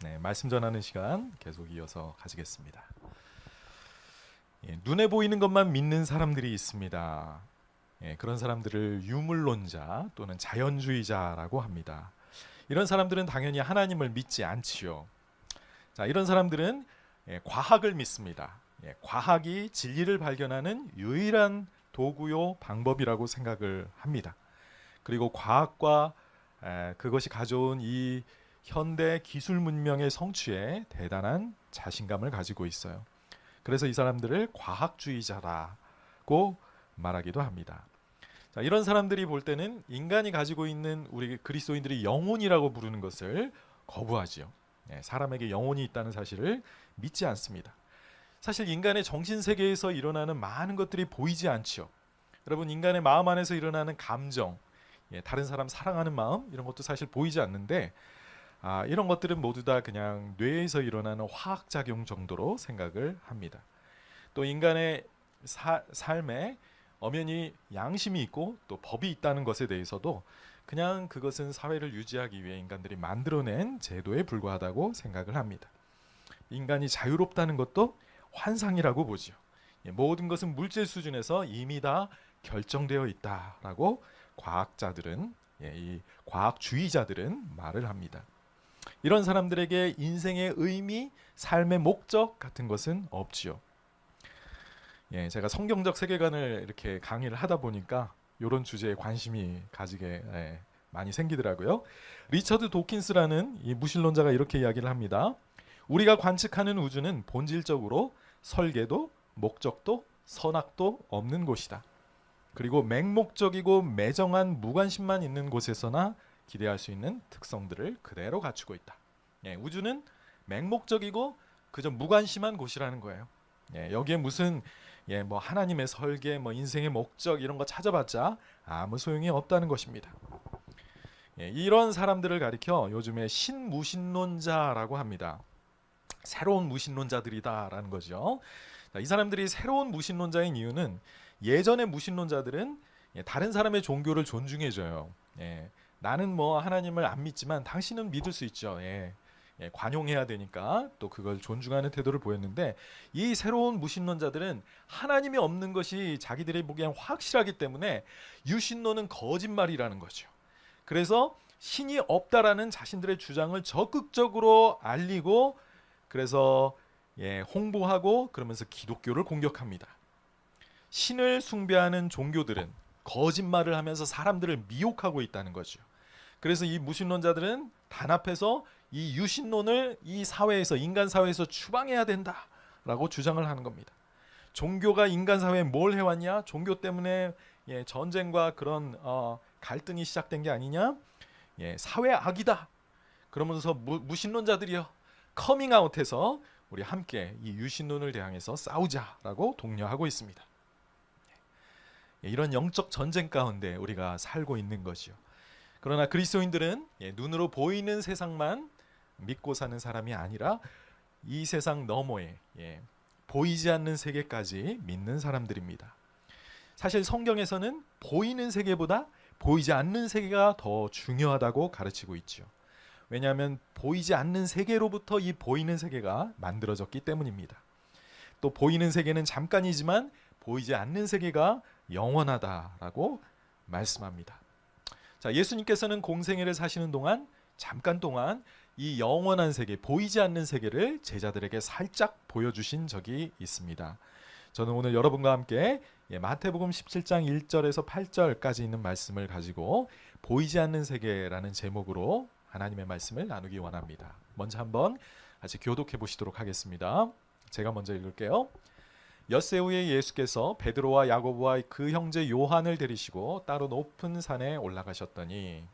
네, 말씀 전하는 시간 계속 이어서 가지겠습니다. 눈에 보이는 것만 믿는 사람들이 있습니다. 그런 사람들을 유물론자 또는 자연주의자라고 합니다. 이런 사람들은 당연히 하나님을 믿지 않지요. 자, 이런 사람들은 과학을 믿습니다. 과학이 진리를 발견하는 유일한 도구요 방법이라고 생각을 합니다. 그리고 과학과 그것이 가져온 이 현대 기술 문명의 성취에 대단한 자신감을 가지고 있어요. 그래서 이 사람들을 과학주의자라고 말하기도 합니다. 자, 이런 사람들이 볼 때는 인간이 가지고 있는 우리 그리스도인들이 영혼이라고 부르는 것을 거부하지요. 사람에게 영혼이 있다는 사실을 믿지 않습니다. 사실 인간의 정신세계에서 일어나는 많은 것들이 보이지 않죠. 여러분, 인간의 마음 안에서 일어나는 감정, 다른 사람 사랑하는 마음, 이런 것도 사실 보이지 않는데 이런 것들은 모두 다 그냥 뇌에서 일어나는 화학작용 정도로 생각을 합니다. 또 인간의 삶에 엄연히 양심이 있고 또 법이 있다는 것에 대해서도 그냥 그것은 사회를 유지하기 위해 인간들이 만들어낸 제도에 불과하다고 생각을 합니다. 인간이 자유롭다는 것도 환상이라고 보죠. 모든 것은 물질 수준에서 이미 다 결정되어 있다라고 과학자들은, 이 과학주의자들은 말을 합니다. 이런 사람들에게 인생의 의미, 삶의 목적 같은 것은 없지요. 제가 성경적 세계관을 이렇게 강의를 하다 보니까 이런 주제에 관심이 가지게 많이 생기더라고요. 리처드 도킨스라는 이 무신론자가 이렇게 이야기를 합니다. 우리가 관측하는 우주는 본질적으로 설계도, 목적도, 선악도 없는 곳이다. 그리고 맹목적이고 매정한 무관심만 있는 곳에서나 기대할 수 있는 특성들을 그대로 갖추고 있다. 우주는 맹목적이고 그저 무관심한 곳이라는 거예요. 여기에 무슨 뭐 하나님의 설계, 뭐 인생의 목적 이런 거 찾아봤자 아무 소용이 없다는 것입니다. 이런 사람들을 가리켜 요즘에 신무신론자라고 합니다. 새로운 무신론자들이다라는 거죠. 이 사람들이 새로운 무신론자인 이유는 예전의 무신론자들은 다른 사람의 종교를 존중해줘요. 나는 뭐 하나님을 안 믿지만 당신은 믿을 수 있죠. 관용해야 되니까 또 그걸 존중하는 태도를 보였는데, 이 새로운 무신론자들은 하나님이 없는 것이 자기들이 보기엔 확실하기 때문에 유신론은 거짓말이라는 거죠. 그래서 신이 없다라는 자신들의 주장을 적극적으로 알리고 그래서 홍보하고 그러면서 기독교를 공격합니다. 신을 숭배하는 종교들은 거짓말을 하면서 사람들을 미혹하고 있다는 거죠. 그래서 이 무신론자들은 단합해서 이 유신론을 이 사회에서, 인간 사회에서 추방해야 된다라고 주장을 하는 겁니다. 종교가 인간 사회에 뭘 해왔냐? 종교 때문에 전쟁과 그런 갈등이 시작된 게 아니냐? 사회 악이다. 그러면서 무신론자들이요, 커밍아웃해서 우리 함께 이 유신론을 대항해서 싸우자라고 독려하고 있습니다. 이런 영적 전쟁 가운데 우리가 살고 있는 것이요. 그러나 그리스도인들은 눈으로 보이는 세상만 믿고 사는 사람이 아니라 이 세상 너머에 보이지 않는 세계까지 믿는 사람들입니다. 사실 성경에서는 보이는 세계보다 보이지 않는 세계가 더 중요하다고 가르치고 있죠. 왜냐하면 보이지 않는 세계로부터 이 보이는 세계가 만들어졌기 때문입니다. 또 보이는 세계는 잠깐이지만 보이지 않는 세계가 영원하다라고 말씀합니다. 자, 예수님께서는 공생애를 사시는 동안 잠깐 동안 이 영원한 세계, 보이지 않는 세계를 제자들에게 살짝 보여주신 적이 있습니다. 저는 오늘 여러분과 함께 마태복음 17장 1절에서 8절까지 있는 말씀을 가지고 보이지 않는 세계라는 제목으로 하나님의 말씀을 나누기 원합니다. 먼저 한번 같이 교독해 보시도록 하겠습니다. 제가 먼저 읽을게요. 엿새 후에 예수께서 베드로와 야고보와 그 형제 요한을 데리시고 따로 높은 산에 올라가셨더니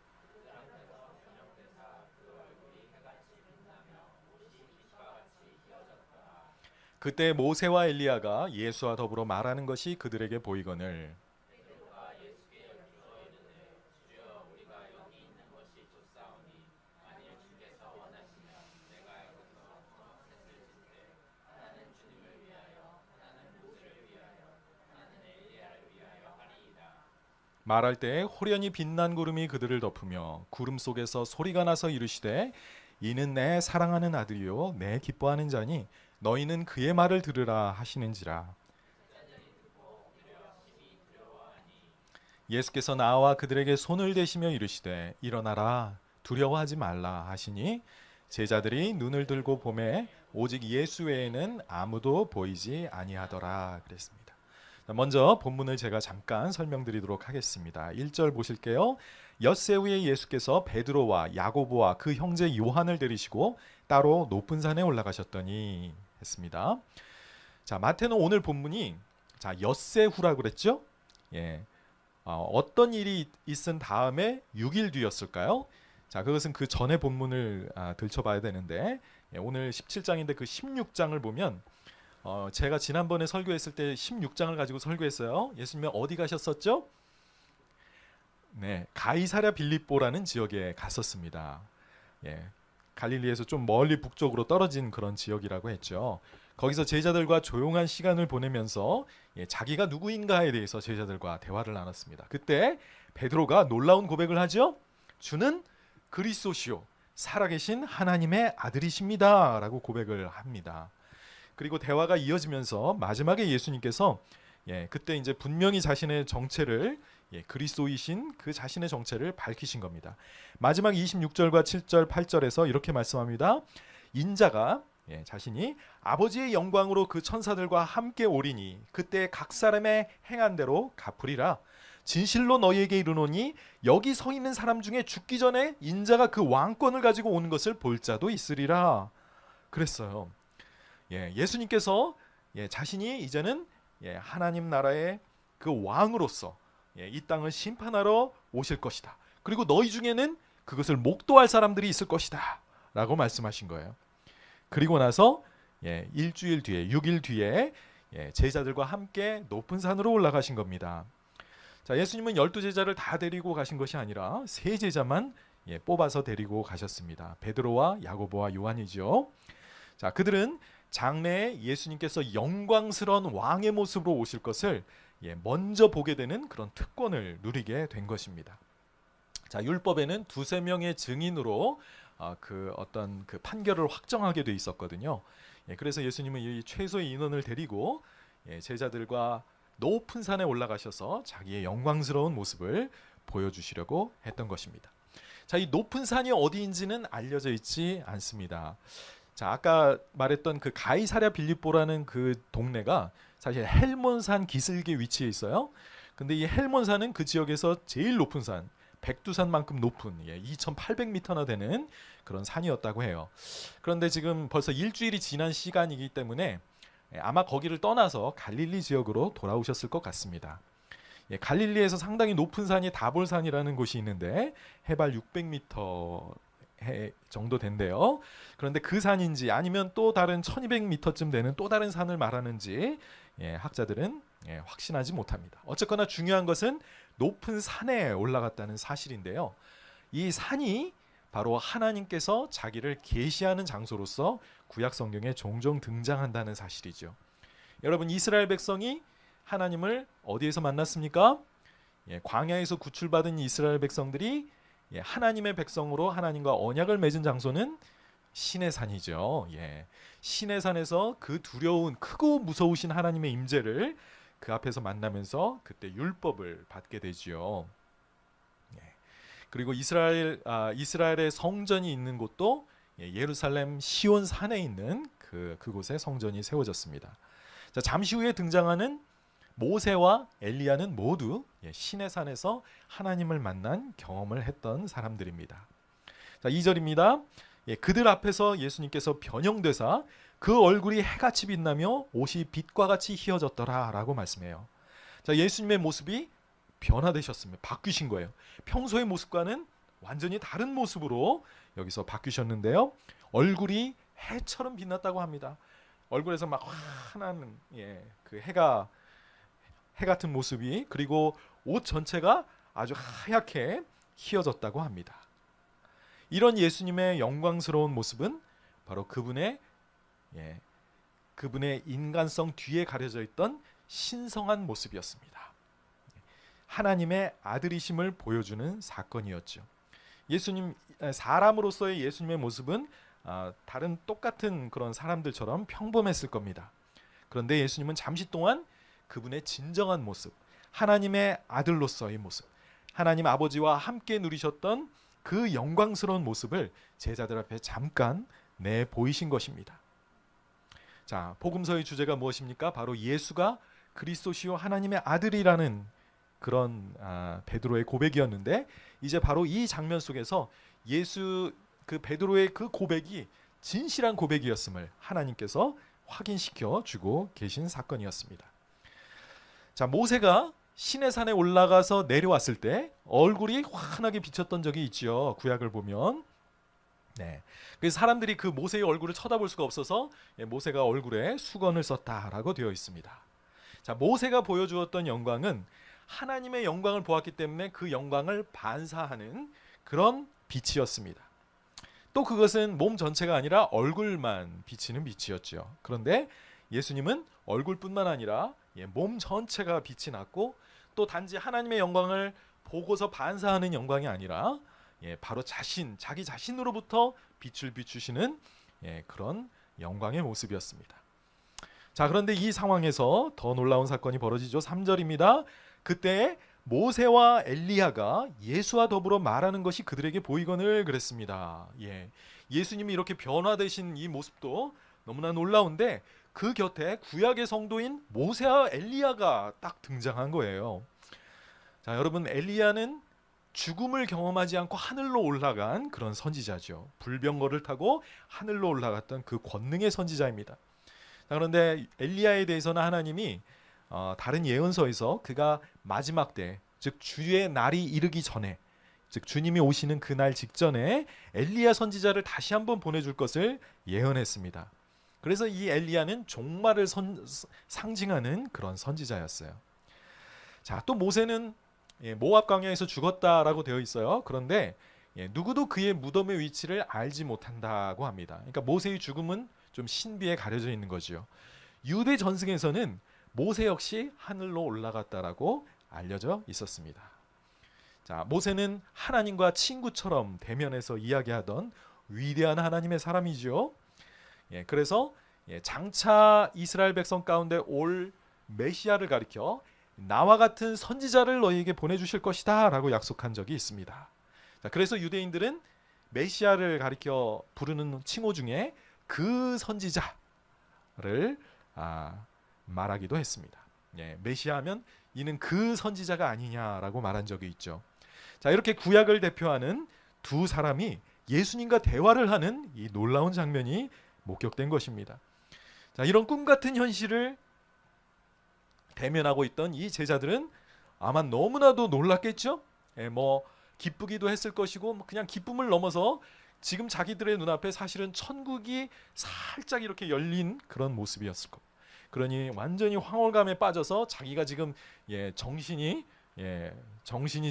그때 모세와 엘리야가 예수와 더불어 말하는 것이 그들에게 보이거늘 말할 때에 호련히 빛난 구름이 그들을 덮으며 구름 속에서 소리가 나서 이르시되 이는 내 사랑하는 아들이요 내 기뻐하는 자니 너희는 그의 말을 들으라 하시는지라. 예수께서 나와 그들에게 손을 대시며 이르시되 일어나라 두려워하지 말라 하시니 제자들이 눈을 들고 보매 오직 예수 외에는 아무도 보이지 아니하더라 그랬습니다. 먼저 본문을 제가 잠깐 설명드리도록 하겠습니다. 1절 보실게요. 엿새 후에 예수께서 베드로와 야고보와 그 형제 요한을 데리시고 따로 높은 산에 올라가셨더니 했습니다. 자, 마태는 오늘 본문이 자, 엿새 후라고 그랬죠? 예. 어떤 일이 있은 다음에 6일 뒤였을까요? 자, 그것은 그 전에 본문을 들춰봐야 되는데 오늘 17장인데 그 16장을 보면 제가 지난번에 설교했을 때 16장을 가지고 설교했어요. 예수님이 어디 가셨었죠? 네, 가이사랴 빌립보라는 지역에 갔었습니다. 예, 갈릴리에서 좀 멀리 북쪽으로 떨어진 그런 지역이라고 했죠. 거기서 제자들과 조용한 시간을 보내면서 자기가 누구인가에 대해서 제자들과 대화를 나눴습니다. 그때 베드로가 놀라운 고백을 하죠. 주는 그리스도시요 살아계신 하나님의 아들이십니다 라고 고백을 합니다. 그리고 대화가 이어지면서 마지막에 예수님께서 그때 이제 분명히 자신의 정체를 그리스도이신 그 자신의 정체를 밝히신 겁니다. 마지막 26절과 7절 8절에서 이렇게 말씀합니다. 인자가 자신이 아버지의 영광으로 그 천사들과 함께 오리니 그때 각 사람의 행한 대로 갚으리라. 진실로 너희에게 이르노니 여기 서 있는 사람 중에 죽기 전에 인자가 그 왕권을 가지고 오는 것을 볼 자도 있으리라 그랬어요. 예수님께서 자신이 이제는 하나님 나라의 그 왕으로서 이 땅을 심판하러 오실 것이다. 그리고 너희 중에는 그것을 목도할 사람들이 있을 것이다 라고 말씀하신 거예요. 그리고 나서 일주일 뒤에 6일 뒤에 제자들과 함께 높은 산으로 올라가신 겁니다. 자, 예수님은 12제자를 다 데리고 가신 것이 아니라 3제자만 뽑아서 데리고 가셨습니다. 베드로와 야고보와 요한이죠. 자, 그들은 장래에 예수님께서 영광스러운 왕의 모습으로 오실 것을 먼저 보게 되는 그런 특권을 누리게 된 것입니다. 자, 율법에는 2-3명의 증인으로 그 어떤 그 판결을 확정하게 돼 있었거든요. 그래서 예수님은 이 최소의 인원을 데리고 제자들과 높은 산에 올라가셔서 자기의 영광스러운 모습을 보여주시려고 했던 것입니다. 자, 이 높은 산이 어디인지는 알려져 있지 않습니다. 자, 아까 말했던 그 가이사랴 빌립보라는 그 동네가 사실 헬몬산 기슭에 위치해 있어요. 근데 이 헬몬산은 그 지역에서 제일 높은 산, 백두산만큼 높은 2,800m나 되는 그런 산이었다고 해요. 그런데 지금 벌써 일주일이 지난 시간이기 때문에 아마 거기를 떠나서 갈릴리 지역으로 돌아오셨을 것 같습니다. 갈릴리에서 상당히 높은 산이 다볼산이라는 곳이 있는데 해발 600m 정도 된대요. 그런데 그 산인지 아니면 또 다른 1200m쯤 되는 또 다른 산을 말하는지 학자들은 확신하지 못합니다. 어쨌거나 중요한 것은 높은 산에 올라갔다는 사실인데요. 이 산이 바로 하나님께서 자기를 계시하는 장소로서 구약 성경에 종종 등장한다는 사실이죠. 여러분, 이스라엘 백성이 하나님을 어디에서 만났습니까? 광야에서 구출받은 이스라엘 백성들이 하나님의 백성으로 하나님과 언약을 맺은 장소는 시내산이죠. 시내산에서 그 두려운 크고 무서우신 하나님의 임재를 그 앞에서 만나면서 그때 율법을 받게 되지요. 그리고 이스라엘의 성전이 있는 곳도 예루살렘 시온 산에 있는 그곳에 성전이 세워졌습니다. 자, 잠시 후에 등장하는 모세와 엘리야는 모두 시내산에서 하나님을 만난 경험을 했던 사람들입니다. 자, 2절입니다. 그들 앞에서 예수님께서 변형되사 그 얼굴이 해같이 빛나며 옷이 빛과 같이 희어졌더라 라고 말씀해요. 자, 예수님의 모습이 변화되셨습니다. 바뀌신 거예요. 평소의 모습과는 완전히 다른 모습으로 여기서 바뀌셨는데요. 얼굴이 해처럼 빛났다고 합니다. 얼굴에서 막 환한 그 해 같은 모습이, 그리고 옷 전체가 아주 하얗게 희어졌다고 합니다. 이런 예수님의 영광스러운 모습은 바로 그분의 인간성 뒤에 가려져 있던 신성한 모습이었습니다. 하나님의 아들이심을 보여주는 사건이었죠. 예수님 사람으로서의 예수님의 모습은 다른 똑같은 그런 사람들처럼 평범했을 겁니다. 그런데 예수님은 잠시 동안 그분의 진정한 모습, 하나님의 아들로서의 모습, 하나님 아버지와 함께 누리셨던 그 영광스러운 모습을 제자들 앞에 잠깐 내 보이신 것입니다. 자, 복음서의 주제가 무엇입니까? 바로 예수가 그리스도시요 하나님의 아들이라는 그런 베드로의 고백이었는데, 이제 바로 이 장면 속에서 그 베드로의 그 고백이 진실한 고백이었음을 하나님께서 확인시켜 주고 계신 사건이었습니다. 자, 모세가 시내산에 올라가서 내려왔을 때 얼굴이 환하게 비쳤던 적이 있죠. 구약을 보면. 그래서 사람들이 그 모세의 얼굴을 쳐다볼 수가 없어서 모세가 얼굴에 수건을 썼다라고 되어 있습니다. 자, 모세가 보여주었던 영광은 하나님의 영광을 보았기 때문에 그 영광을 반사하는 그런 빛이었습니다. 또 그것은 몸 전체가 아니라 얼굴만 비치는 빛이었죠. 그런데 예수님은 얼굴뿐만 아니라 몸 전체가 빛이 났고, 또 단지 하나님의 영광을 보고서 반사하는 영광이 아니라 바로 자기 자신으로부터 빛을 비추시는 그런 영광의 모습이었습니다. 자, 그런데 이 상황에서 더 놀라운 사건이 벌어지죠. 3절입니다. 그때 모세와 엘리야가 예수와 더불어 말하는 것이 그들에게 보이거늘 그랬습니다. 예수님이 이렇게 변화되신 이 모습도 너무나 놀라운데, 그 곁에 구약의 성도인 모세와 엘리야가 딱 등장한 거예요. 자, 여러분, 엘리야는 죽음을 경험하지 않고 하늘로 올라간 그런 선지자죠. 불병거를 타고 하늘로 올라갔던 그 권능의 선지자입니다. 자, 그런데 엘리야에 대해서는 하나님이 다른 예언서에서 그가 마지막 때, 즉 주의 날이 이르기 전에, 즉 주님이 오시는 그날 직전에 엘리야 선지자를 다시 한번 보내줄 것을 예언했습니다. 그래서 이 엘리야는 종말을 상징하는 그런 선지자였어요. 자, 또 모세는 모압 광야에서 죽었다라고 되어 있어요. 그런데 누구도 그의 무덤의 위치를 알지 못한다고 합니다. 그러니까 모세의 죽음은 좀 신비에 가려져 있는 거죠. 유대 전승에서는 모세 역시 하늘로 올라갔다라고 알려져 있었습니다. 자, 모세는 하나님과 친구처럼 대면해서 이야기하던 위대한 하나님의 사람이죠. 그래서 장차 이스라엘 백성 가운데 올 메시아를 가리켜 나와 같은 선지자를 너희에게 보내주실 것이다 라고 약속한 적이 있습니다. 자, 그래서 유대인들은 메시아를 가리켜 부르는 칭호 중에 그 선지자를 말하기도 했습니다. 메시아 하면 이는 그 선지자가 아니냐라고 말한 적이 있죠. 자, 이렇게 구약을 대표하는 두 사람이 예수님과 대화를 하는 이 놀라운 장면이 목격된 것입니다. 자, 이런 꿈 같은 현실을 대면하고 있던 이 제자들은 아마 너무나도 놀랐겠죠. 기쁘기도 했을 것이고, 그냥 기쁨을 넘어서 지금 자기들의 눈앞에 사실은 천국이 살짝 이렇게 열린 그런 모습이었을 겁니다. 그러니 완전히 황홀감에 빠져서 자기가 지금 정신이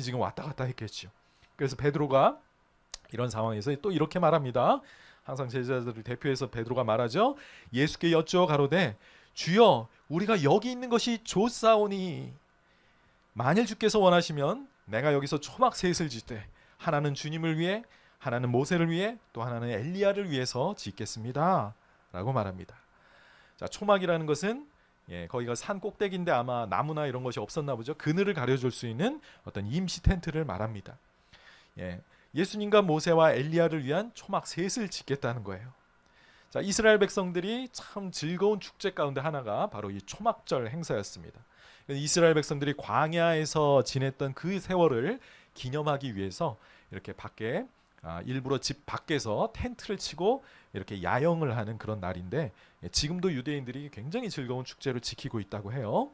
지금 왔다 갔다 했겠죠. 그래서 베드로가 이런 상황에서 또 이렇게 말합니다. 항상 제자들을 대표해서 베드로가 말하죠. 예수께 여쭈어 가로되 주여 우리가 여기 있는 것이 좋사오니 만일 주께서 원하시면 내가 여기서 초막 셋을 짓되 하나는 주님을 위해, 하나는 모세를 위해, 또 하나는 엘리야를 위해서 짓겠습니다 라고 말합니다. 자, 초막이라는 것은 거기가 산 꼭대기인데 아마 나무나 이런 것이 없었나 보죠. 그늘을 가려줄 수 있는 어떤 임시 텐트를 말합니다. 예수님과 모세와 엘리야를 위한 초막 셋을 짓겠다는 거예요. 자, 이스라엘 백성들이 참 즐거운 축제 가운데 하나가 바로 이 초막절 행사였습니다. 이스라엘 백성들이 광야에서 지냈던 그 세월을 기념하기 위해서 이렇게 밖에 일부러 집 밖에서 텐트를 치고 이렇게 야영을 하는 그런 날인데, 지금도 유대인들이 굉장히 즐거운 축제를 지키고 있다고 해요.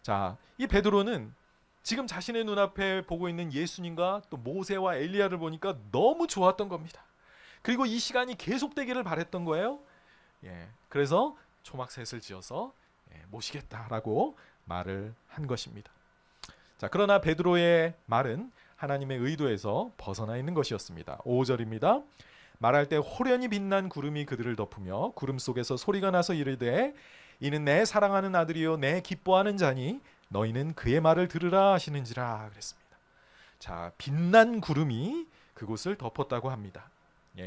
자, 이 베드로는 지금 자신의 눈앞에 보고 있는 예수님과 또 모세와 엘리야를 보니까 너무 좋았던 겁니다. 그리고 이 시간이 계속되기를 바랬던 거예요. 그래서 초막셋을 지어서 모시겠다라고 말을 한 것입니다. 자, 그러나 베드로의 말은 하나님의 의도에서 벗어나 있는 것이었습니다. 5절입니다. 말할 때 호련히 빛난 구름이 그들을 덮으며 구름 속에서 소리가 나서 이르되 이는 내 사랑하는 아들이요 내 기뻐하는 자니 너희는 그의 말을 들으라 하시는지라 그랬습니다. 자, 빛난 구름이 그곳을 덮었다고 합니다.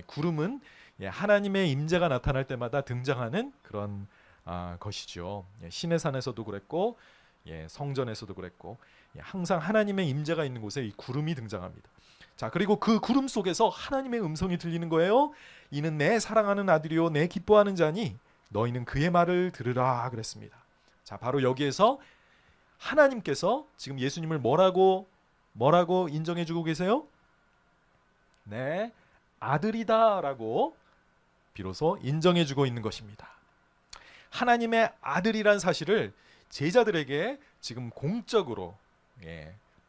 구름은 하나님의 임재가 나타날 때마다 등장하는 그런 것이죠. 신의 산에서도 그랬고 성전에서도 그랬고 항상 하나님의 임재가 있는 곳에 이 구름이 등장합니다. 자, 그리고 그 구름 속에서 하나님의 음성이 들리는 거예요. 이는 내 사랑하는 아들이요 내 기뻐하는 자니 너희는 그의 말을 들으라 그랬습니다. 자, 바로 여기에서 하나님께서 지금 예수님을 뭐라고 인정해주고 계세요? 네, 아들이다라고 비로소 인정해주고 있는 것입니다. 하나님의 아들이란 사실을 제자들에게 지금 공적으로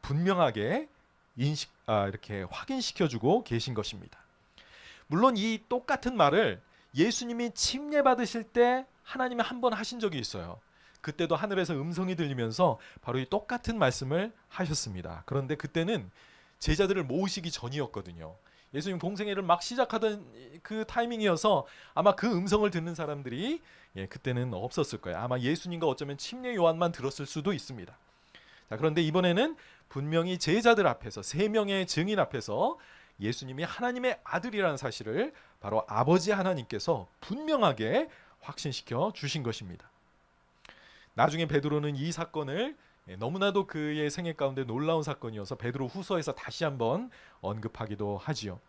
분명하게 이렇게 확인시켜주고 계신 것입니다. 물론 이 똑같은 말을 예수님이 침례받으실 때 하나님이 한 번 하신 적이 있어요. 그때도 하늘에서 음성이 들리면서 바로 이 똑같은 말씀을 하셨습니다. 그런데 그때는 제자들을 모으시기 전이었거든요. 예수님 공생애를 막 시작하던 그 타이밍이어서 아마 그 음성을 듣는 사람들이 그때는 없었을 거예요. 아마 예수님과 어쩌면 침례 요한만 들었을 수도 있습니다. 자, 그런데 이번에는 분명히 제자들 앞에서 3명의 증인 앞에서 예수님이 하나님의 아들이라는 사실을 바로 아버지 하나님께서 분명하게 확신시켜 주신 것입니다. 나중에 베드로는 이 사건을 너무나도 그의 생애 가운데 놀라운 사건이어서 베드로 후서에서 다시 한번 언급하기도 하지요.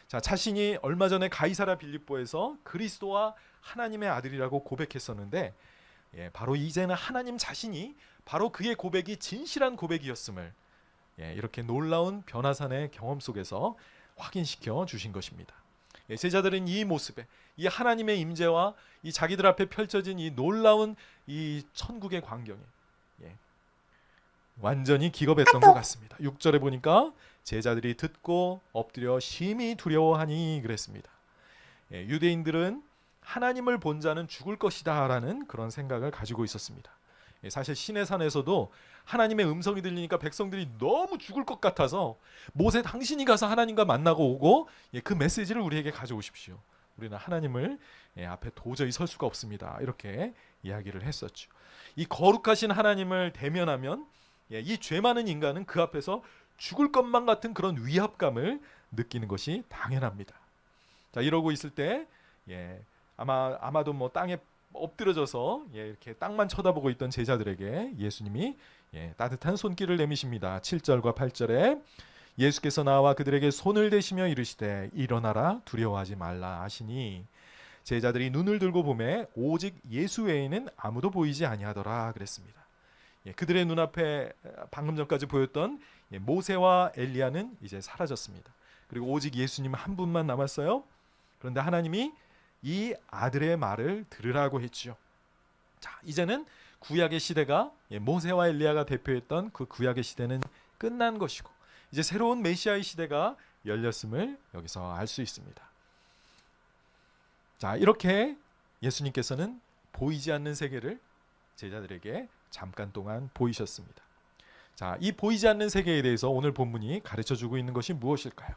자, 자신이 얼마 전에 가이사랴 빌립보에서 그리스도와 하나님의 아들이라고 고백했었는데 바로 이제는 하나님 자신이 바로 그의 고백이 진실한 고백이었음을 이렇게 놀라운 변화산의 경험 속에서 확인시켜 주신 것입니다. 제자들은 이 모습에 이 하나님의 임재와 이 자기들 앞에 펼쳐진 이 놀라운 이 천국의 광경에 완전히 기겁했던 것 같습니다. 6절에 보니까 제자들이 듣고 엎드려 심히 두려워하니 그랬습니다. 유대인들은 하나님을 본 자는 죽을 것이다 라는 그런 생각을 가지고 있었습니다. 사실 시내 산에서도 하나님의 음성이 들리니까 백성들이 너무 죽을 것 같아서 모세 당신이 가서 하나님과 만나고 오고 그 메시지를 우리에게 가져오십시오. 우리는 하나님을 앞에 도저히 설 수가 없습니다. 이렇게 이야기를 했었죠. 이 거룩하신 하나님을 대면하면 이 죄 많은 인간은 그 앞에서 죽을 것만 같은 그런 위압감을 느끼는 것이 당연합니다. 자, 이러고 있을 때 아마도 뭐 땅에 엎드려져서 이렇게 땅만 쳐다보고 있던 제자들에게 예수님이 따뜻한 손길을 내미십니다. 7절과 8절에 예수께서 나와 그들에게 손을 대시며 이르시되 일어나라 두려워하지 말라 하시니 제자들이 눈을 들고 보매 오직 예수 외에는 아무도 보이지 아니하더라 그랬습니다. 그들의 눈앞에 방금 전까지 보였던 모세와 엘리야는 이제 사라졌습니다. 그리고 오직 예수님 한 분만 남았어요. 그런데 하나님이 이 아들의 말을 들으라고 했지요. 자, 이제는 구약의 시대가 모세와 엘리야가 대표했던 그 구약의 시대는 끝난 것이고 이제 새로운 메시아의 시대가 열렸음을 여기서 알 수 있습니다. 자, 이렇게 예수님께서는 보이지 않는 세계를 제자들에게 잠깐 동안 보이셨습니다. 자, 이 보이지 않는 세계에 대해서 오늘 본문이 가르쳐주고 있는 것이 무엇일까요?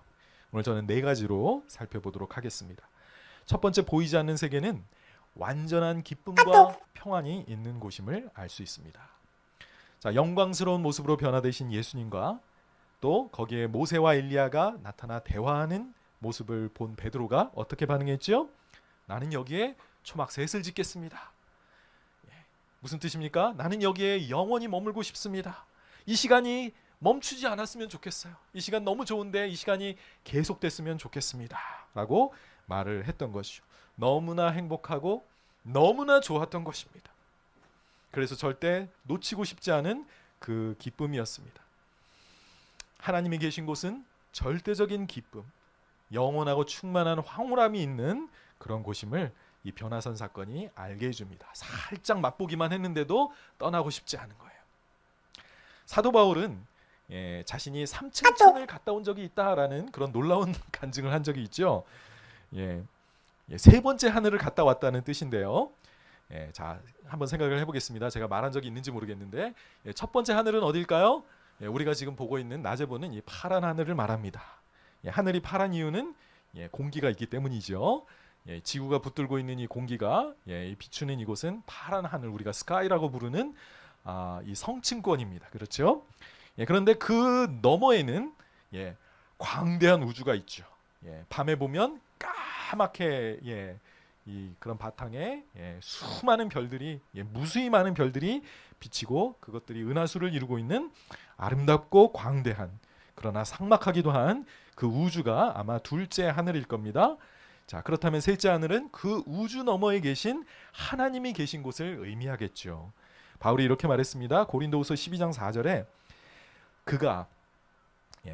오늘 저는 4가지로 살펴보도록 하겠습니다. 첫 번째, 보이지 않는 세계는 완전한 기쁨과 평안이 있는 곳임을 알 수 있습니다. 자, 영광스러운 모습으로 변화되신 예수님과 또 거기에 모세와 엘리야가 나타나 대화하는 모습을 본 베드로가 어떻게 반응했죠? 나는 여기에 초막셋을 짓겠습니다. 무슨 뜻입니까? 나는 여기에 영원히 머물고 싶습니다. 이 시간이 멈추지 않았으면 좋겠어요. 이 시간 너무 좋은데 이 시간이 계속됐으면 좋겠습니다. 라고 말을 했던 것이죠. 너무나 행복하고 너무나 좋았던 것입니다. 그래서 절대 놓치고 싶지 않은 그 기쁨이었습니다. 하나님이 계신 곳은 절대적인 기쁨, 영원하고 충만한 황홀함이 있는 그런 곳임을 이 변화산 사건이 알게 해줍니다. 살짝 맛보기만 했는데도 떠나고 싶지 않은 거예요. 사도 바울은 자신이 3층 천을 갔다 온 적이 있다라는 그런 놀라운 간증을 한 적이 있죠. 3번째 하늘을 갔다 왔다는 뜻인데요. 자, 한번 생각을 해보겠습니다. 제가 말한 적이 있는지 모르겠는데 첫 번째 하늘은 어딜까요? 우리가 지금 보고 있는 낮에 보는 이 파란 하늘을 말합니다. 하늘이 파란 이유는 공기가 있기 때문이죠. 지구가 붙들고 있는 이 공기가 비추는 이곳은 파란 하늘, 우리가 스카이라고 부르는 이 성층권입니다. 그렇죠? 그런데 그 너머에는 광대한 우주가 있죠. 밤에 보면 까맣게 이 그런 바탕에 수많은 별들이 무수히 많은 별들이 비치고 그것들이 은하수를 이루고 있는 아름답고 광대한 그러나 삭막하기도 한 그 우주가 아마 둘째 하늘일 겁니다. 자, 그렇다면 셋째 하늘은 그 우주 너머에 계신 하나님이 계신 곳을 의미하겠죠. 바울이 이렇게 말했습니다. 고린도후서 12장 4절에 그가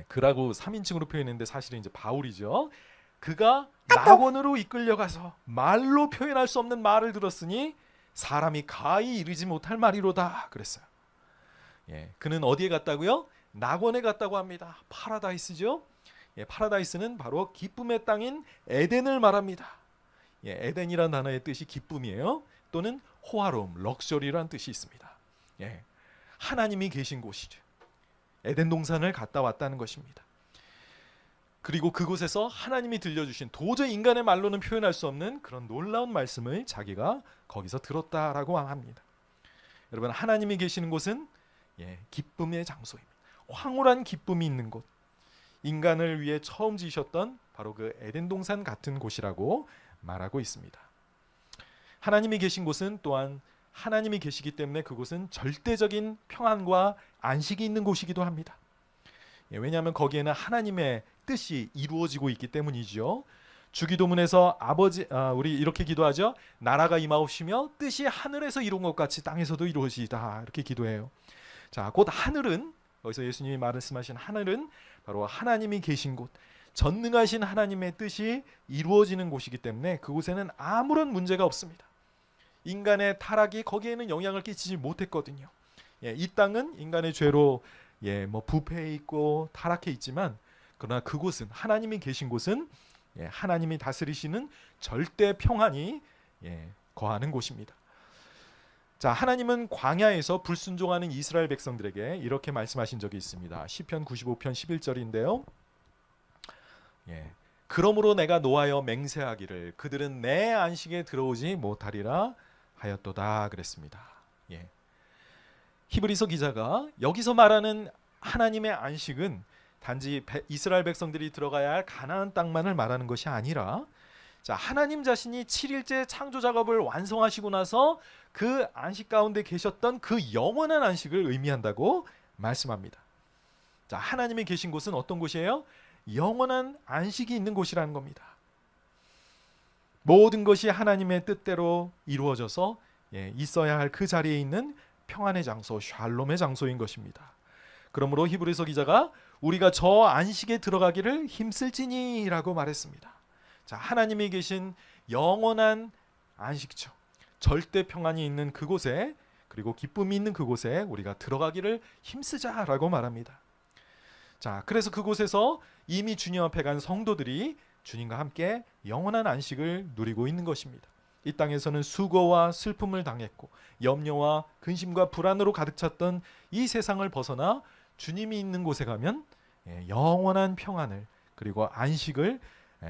그라고 3인칭으로 표현했는데 사실은 이제 바울이죠. 그가 낙원으로 이끌려가서 말로 표현할 수 없는 말을 들었으니 사람이 가히 이르지 못할 말이로다 그랬어요. 그는 어디에 갔다고요? 낙원에 갔다고 합니다. 파라다이스죠. 파라다이스는 바로 기쁨의 땅인 에덴을 말합니다. 에덴이라는 단어의 뜻이 기쁨이에요. 또는 호화로움, 럭셔리라는 뜻이 있습니다. 하나님이 계신 곳이죠. 에덴 동산을 갔다 왔다는 것입니다. 그리고 그곳에서 하나님이 들려주신 도저히 인간의 말로는 표현할 수 없는 그런 놀라운 말씀을 자기가 거기서 들었다라고 합니다. 여러분, 하나님이 계시는 곳은 기쁨의 장소입니다. 황홀한 기쁨이 있는 곳, 인간을 위해 처음 지으셨던 바로 그 에덴 동산 같은 곳이라고 말하고 있습니다. 하나님이 계신 곳은 또한 하나님이 계시기 때문에 그곳은 절대적인 평안과 안식이 있는 곳이기도 합니다. 왜냐하면 거기에는 하나님의 뜻이 이루어지고 있기 때문이죠. 주기도문에서 우리 이렇게 기도하죠. 나라가 임하옵시며 뜻이 하늘에서 이룬 것 같이 땅에서도 이루어지이다 이렇게 기도해요. 자, 곧 하늘은 여기서 예수님이 말씀하신 하늘은 바로 하나님이 계신 곳, 전능하신 하나님의 뜻이 이루어지는 곳이기 때문에 그곳에는 아무런 문제가 없습니다. 인간의 타락이 거기에는 영향을 끼치지 못했거든요. 이 땅은 인간의 죄로 부패해 있고 타락해 있지만 그러나 그곳은 하나님이 계신 곳은 하나님이 다스리시는 절대 평안이 거하는 곳입니다. 자, 하나님은 광야에서 불순종하는 이스라엘 백성들에게 이렇게 말씀하신 적이 있습니다. 시편 95편 11절인데요. 그러므로 내가 노하여 맹세하기를 그들은 내 안식에 들어오지 못하리라 하였도다 그랬습니다. 히브리서 기자가 여기서 말하는 하나님의 안식은 단지 이스라엘 백성들이 들어가야 할 가나안 땅만을 말하는 것이 아니라 자, 하나님 자신이 7일째 창조 작업을 완성하시고 나서 그 안식 가운데 계셨던 그 영원한 안식을 의미한다고 말씀합니다. 자, 하나님이 계신 곳은 어떤 곳이에요? 영원한 안식이 있는 곳이라는 겁니다. 모든 것이 하나님의 뜻대로 이루어져서 있어야 할 그 자리에 있는 평안의 장소, 샬롬의 장소인 것입니다. 그러므로 히브리서 기자가 우리가 저 안식에 들어가기를 힘쓸지니라고 말했습니다. 자, 하나님이 계신 영원한 안식처, 절대 평안이 있는 그곳에 그리고 기쁨이 있는 그곳에 우리가 들어가기를 힘쓰자라고 말합니다. 자, 그래서 그곳에서 이미 주님 앞에 간 성도들이 주님과 함께 영원한 안식을 누리고 있는 것입니다. 이 땅에서는 수고와 슬픔을 당했고 염려와 근심과 불안으로 가득 찼던 이 세상을 벗어나 주님이 있는 곳에 가면 영원한 평안을 그리고 안식을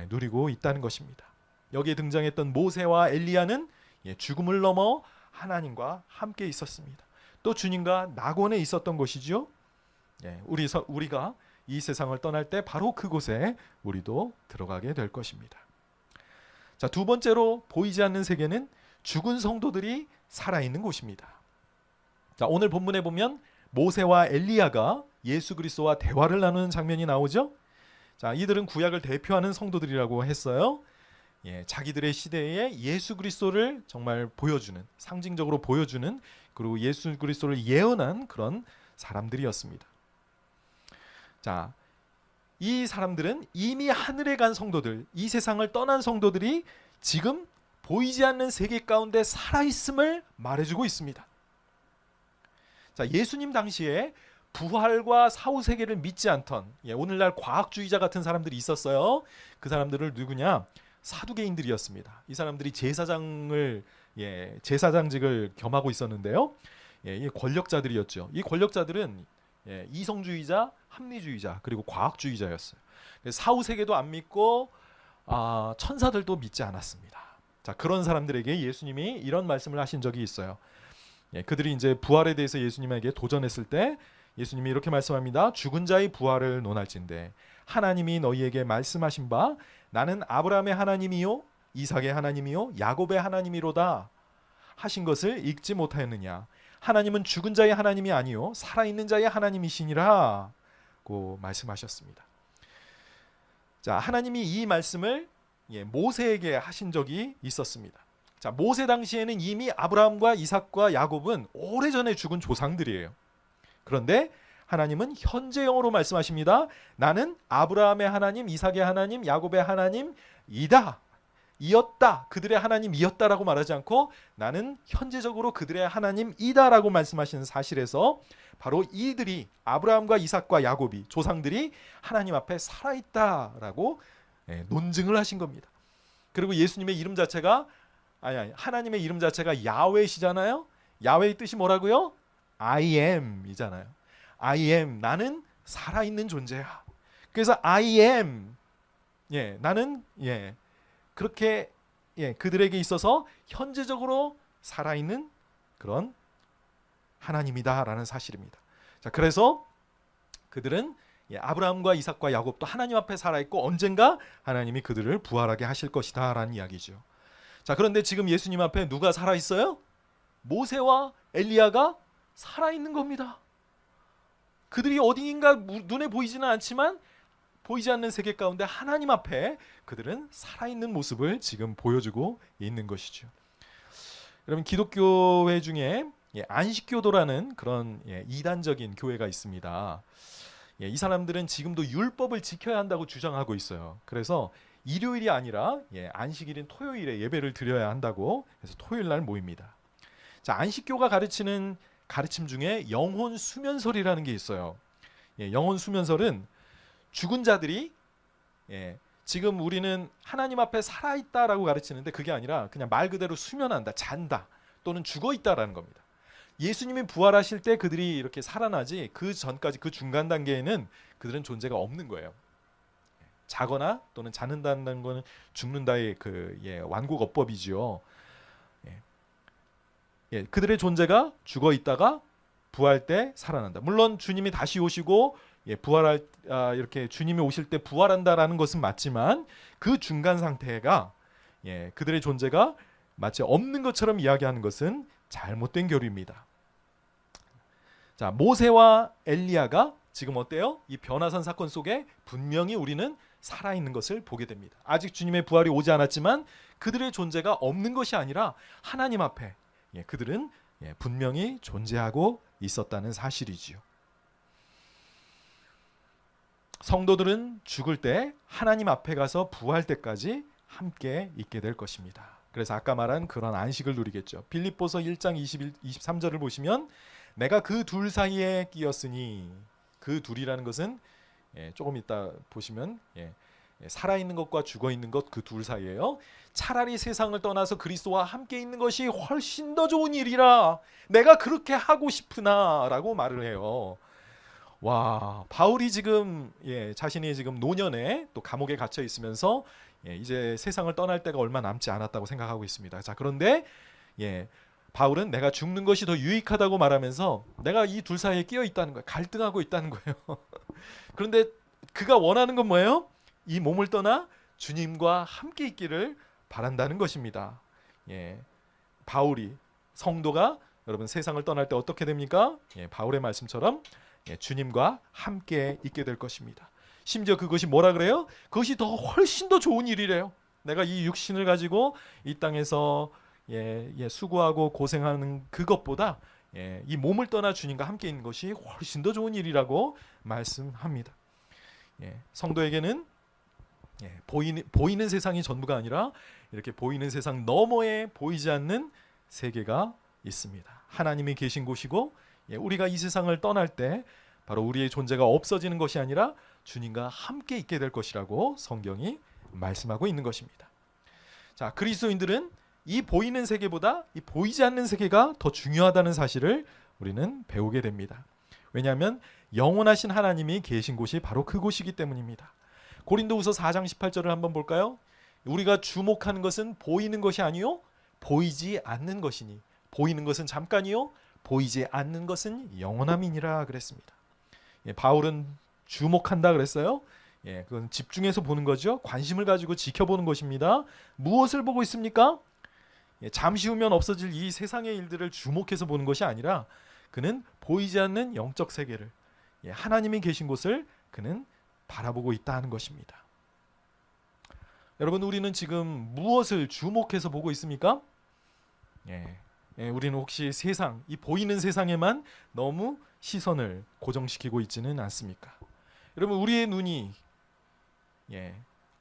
누리고 있다는 것입니다. 여기에 등장했던 모세와 엘리야는 죽음을 넘어 하나님과 함께 있었습니다. 또 주님과 낙원에 있었던 것이죠. 우리가 이 세상을 떠날 때 바로 그곳에 우리도 들어가게 될 것입니다. 자, 두 번째로 보이지 않는 세계는 죽은 성도들이 살아있는 곳입니다. 자, 오늘 본문에 보면 모세와 엘리야가 예수 그리스도와 대화를 나누는 장면이 나오죠. 자, 이들은 구약을 대표하는 성도들이라고 했어요. 자기들의 시대에 예수 그리스도를 정말 보여주는, 상징적으로 보여주는, 그리고 예수 그리스도를 예언한 그런 사람들이었습니다. 자, 이 사람들은 이미 하늘에 간 성도들, 이 세상을 떠난 성도들이 지금 보이지 않는 세계 가운데 살아있음을 말해주고 있습니다. 자, 예수님 당시에 부활과 사후세계를 믿지 않던 오늘날 과학주의자 같은 사람들이 있었어요. 그 사람들을 누구냐? 사두개인들이었습니다. 이 사람들이 제사장직을 겸하고 있었는데요. 이 권력자들이었죠. 이 권력자들은 이성주의자, 합리주의자, 그리고 과학주의자였어요. 사후세계도 안 믿고 천사들도 믿지 않았습니다. 자, 그런 사람들에게 예수님이 이런 말씀을 하신 적이 있어요. 그들이 이제 부활에 대해서 예수님에게 도전했을 때 예수님이 이렇게 말씀합니다. 죽은 자의 부활을 논할진대 하나님이 너희에게 말씀하신 바 나는 아브라함의 하나님이요 이삭의 하나님이요 야곱의 하나님이로다 하신 것을 읽지 못하였느냐. 하나님은 죽은 자의 하나님이 아니요 살아있는 자의 하나님이시니라 고 말씀하셨습니다. 자, 하나님이 이 말씀을 모세에게 하신 적이 있었습니다. 자, 모세 당시에는 이미 아브라함과 이삭과 야곱은 오래전에 죽은 조상들이에요. 그런데 하나님은 현재형으로 말씀하십니다. 나는 아브라함의 하나님, 이삭의 하나님, 야곱의 하나님이다. 이었다. 그들의 하나님이었다라고 말하지 않고 나는 현재적으로 그들의 하나님이다라고 말씀하시는 사실에서 바로 이들이 아브라함과 이삭과 야곱이 조상들이 하나님 앞에 살아있다라고 논증을 하신 겁니다. 그리고 예수님의 이름 자체가 하나님의 이름 자체가 야훼시잖아요. 야훼의 뜻이 뭐라고요? I am 이잖아요. I am 나는 살아있는 존재야. 그래서 I am 나는 그렇게 그들에게 있어서 현재적으로 살아있는 그런 하나님이다라는 사실입니다. 자, 그래서 그들은 아브라함과 이삭과 야곱도 하나님 앞에 살아있고 언젠가 하나님이 그들을 부활하게 하실 것이다라는 이야기죠. 자, 그런데 지금 예수님 앞에 누가 살아있어요? 모세와 엘리야가 살아있는 겁니다. 그들이 어딘가 눈에 보이지는 않지만 보이지 않는 세계 가운데 하나님 앞에 그들은 살아있는 모습을 지금 보여주고 있는 것이죠. 여러분, 기독교회 중에 안식교도라는 그런 이단적인 교회가 있습니다. 이 사람들은 지금도 율법을 지켜야 한다고 주장하고 있어요. 그래서 일요일이 아니라 안식일인 토요일에 예배를 드려야 한다고 해서 토요일 날 모입니다. 자, 안식교가 가르치는 가르침 중에 영혼 수면설이라는 게 있어요. 영혼 수면설은 죽은 자들이 지금 우리는 하나님 앞에 살아있다라고 가르치는데 그게 아니라 그냥 말 그대로 수면한다, 잔다 또는 죽어있다라는 겁니다. 예수님이 부활하실 때 그들이 이렇게 살아나지 그 전까지 그 중간 단계에는 그들은 존재가 없는 거예요. 자거나 또는 자는다는 것은 죽는다의 완곡어법이지요. 그들의 존재가 죽어 있다가 부활 때 살아난다. 물론 주님이 다시 오시고 이렇게 주님이 오실 때 부활한다라는 것은 맞지만 그 중간 상태가 그들의 존재가 마치 없는 것처럼 이야기하는 것은 잘못된 교리입니다. 자, 모세와 엘리야가 지금 어때요? 이 변화산 사건 속에 분명히 우리는 살아있는 것을 보게 됩니다. 아직 주님의 부활이 오지 않았지만 그들의 존재가 없는 것이 아니라 하나님 앞에 그들은 분명히 존재하고 있었다는 사실이지요. 성도들은 죽을 때 하나님 앞에 가서 부활 때까지 함께 있게 될 것입니다. 그래서 아까 말한 그런 안식을 누리겠죠. 빌립보서 1장 23절을 보시면 내가 그 둘 사이에 끼었으니, 그 둘이라는 것은 조금 이따 보시면 살아있는 것과 죽어있는 것 그 둘 사이에요. 차라리 세상을 떠나서 그리스도와 함께 있는 것이 훨씬 더 좋은 일이라 내가 그렇게 하고 싶으나 라고 말을 해요. 와, 바울이 지금 자신이 지금 노년에 또 감옥에 갇혀 있으면서 이제 세상을 떠날 때가 얼마 남지 않았다고 생각하고 있습니다. 자, 그런데 바울은 내가 죽는 것이 더 유익하다고 말하면서 내가 이 둘 사이에 끼어 있다는 거예요. 갈등하고 있다는 거예요. 그런데 그가 원하는 건 뭐예요? 이 몸을 떠나 주님과 함께 있기를 바란다는 것입니다. 바울이, 성도가 여러분 세상을 떠날 때 어떻게 됩니까? 바울의 말씀처럼 주님과 함께 있게 될 것입니다. 심지어 그것이 뭐라 그래요? 그것이 더 훨씬 더 좋은 일이래요. 내가 이 육신을 가지고 이 땅에서 수고하고 고생하는 그것보다 이 몸을 떠나 주님과 함께 있는 것이 훨씬 더 좋은 일이라고 말씀합니다. 성도에게는 보이는 세상이 전부가 아니라 이렇게 보이는 세상 너머에 보이지 않는 세계가 있습니다. 하나님이 계신 곳이고 우리가 이 세상을 떠날 때 바로 우리의 존재가 없어지는 것이 아니라 주님과 함께 있게 될 것이라고 성경이 말씀하고 있는 것입니다. 자, 그리스도인들은 이 보이는 세계보다 이 보이지 않는 세계가 더 중요하다는 사실을 우리는 배우게 됩니다. 왜냐하면 영원하신 하나님이 계신 곳이 바로 그곳이기 때문입니다. 고린도후서 4장 18절을 한번 볼까요? 우리가 주목하는 것은 보이는 것이 아니요 보이지 않는 것이니, 보이는 것은 잠깐이요 보이지 않는 것은 영원함이니라 그랬습니다. 바울은 주목한다 그랬어요. 그건 집중해서 보는 거죠. 관심을 가지고 지켜보는 것입니다. 무엇을 보고 있습니까? 잠시 후면 없어질 이 세상의 일들을 주목해서 보는 것이 아니라 그는 보이지 않는 영적 세계를, 하나님이 계신 곳을 그는 바라보고 있다 하는 것입니다. 여러분, 우리는 지금 무엇을 주목해서 보고 있습니까? 우리는 혹시 세상, 이 보이는 세상에만 너무 시선을 고정시키고 있지는 않습니까? 여러분, 우리의 눈이